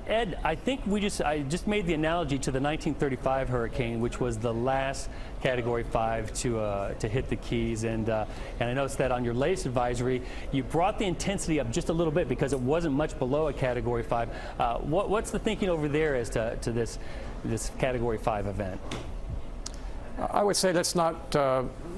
Ed, I think I just made the analogy to the 1935 hurricane, which was the last Category 5 to hit the Keys, and I noticed that on your latest advisory, you brought the intensity up just a little bit because it wasn't much below a Category 5. What's the thinking over there as to this Category 5 event? I would say let's not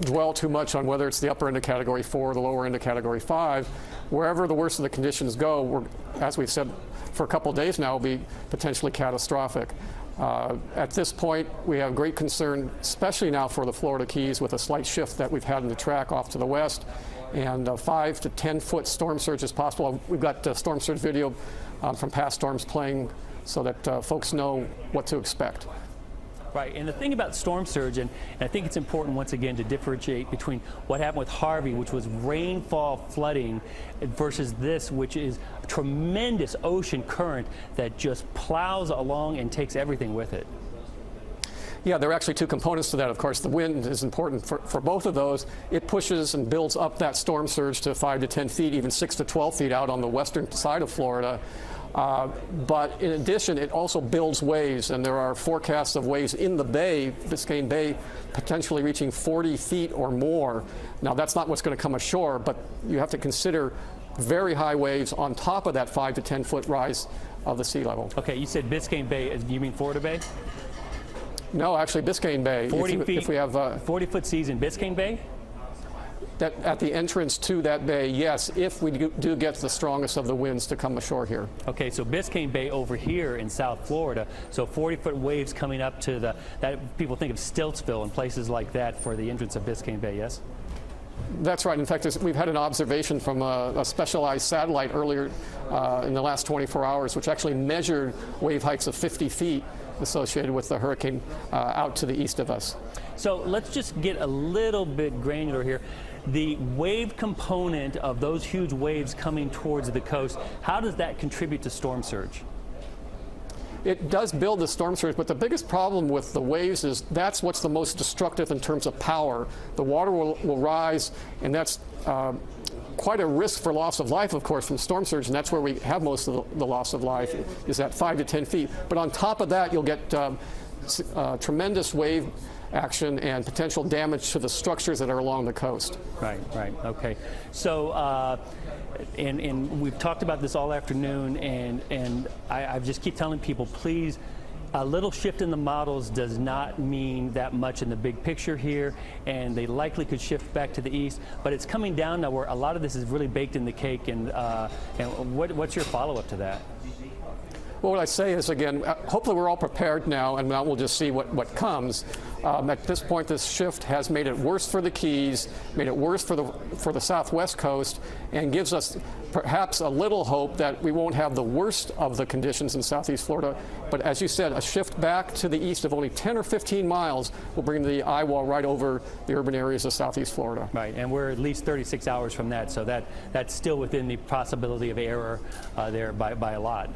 dwell too much on whether it's the upper end of Category 4 or the lower end of Category 5. Wherever the worst of the conditions go, as we've said for a couple of days now, will be potentially catastrophic. At this point, we have great concern, especially now for the Florida Keys, with a slight shift that we've had in the track off to the west, and 5 to 10 foot storm surge is possible. We've got storm surge video from past storms playing so that folks know what to expect. Right, and the thing about storm surge, and I think it's important once again to differentiate between what happened with Harvey, which was rainfall flooding, versus this, which is a tremendous ocean current that just plows along and takes everything with it. Yeah, there are actually two components to that. Of course, the wind is important for both of those. It pushes and builds up that storm surge to 5 to 10 feet, even 6 to 12 feet out on the western side of Florida. But in addition, it also builds waves, and there are forecasts of waves in the bay, Biscayne Bay, potentially reaching 40 feet or more. Now, that's not what's going to come ashore, but you have to consider very high waves on top of that 5 to 10 foot rise of the sea level. Okay, you said Biscayne Bay. You mean Florida Bay? No, actually Biscayne Bay. 40 feet, if we have 40-foot seas in Biscayne Bay? That at the entrance to that bay, yes, if we do get the strongest of the winds to come ashore here. Okay, so Biscayne Bay over here in South Florida, so 40-foot waves coming up to that people think of Stiltsville and places like that for the entrance of Biscayne Bay, yes? That's right. In fact, we've had an observation from a specialized satellite earlier in the last 24 hours, which actually measured wave heights of 50 feet associated with the hurricane out to the east of us. So let's just get a little bit granular here. The wave component of those huge waves coming towards the coast, how does that contribute to storm surge? It does build the storm surge, but the biggest problem with the waves is that's what's the most destructive in terms of power. The water will rise, and that's quite a risk for loss of life, of course, from storm surge, and that's where we have most of the loss of life, is at 5 to 10 feet. But on top of that, you'll get tremendous wave action and potential damage to the structures that are along the coast. Right, okay. So, and we've talked about this all afternoon, and I just keep telling people, please, a little shift in the models does not mean that much in the big picture here, and they likely could shift back to the east, but it's coming down now where a lot of this is really baked in the cake, and what's your follow-up to that? Well, what I say is, again, hopefully we're all prepared now, and now we'll just see what comes. At this point, this shift has made it worse for the Keys, made it worse for the southwest coast, and gives us perhaps a little hope that we won't have the worst of the conditions in southeast Florida. But as you said, a shift back to the east of only 10 or 15 miles will bring the eye wall right over the urban areas of southeast Florida. Right, and we're at least 36 hours from that, so that's still within the possibility of error there by a lot.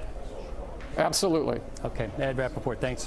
Absolutely. Okay, Ed Rappaport, thanks.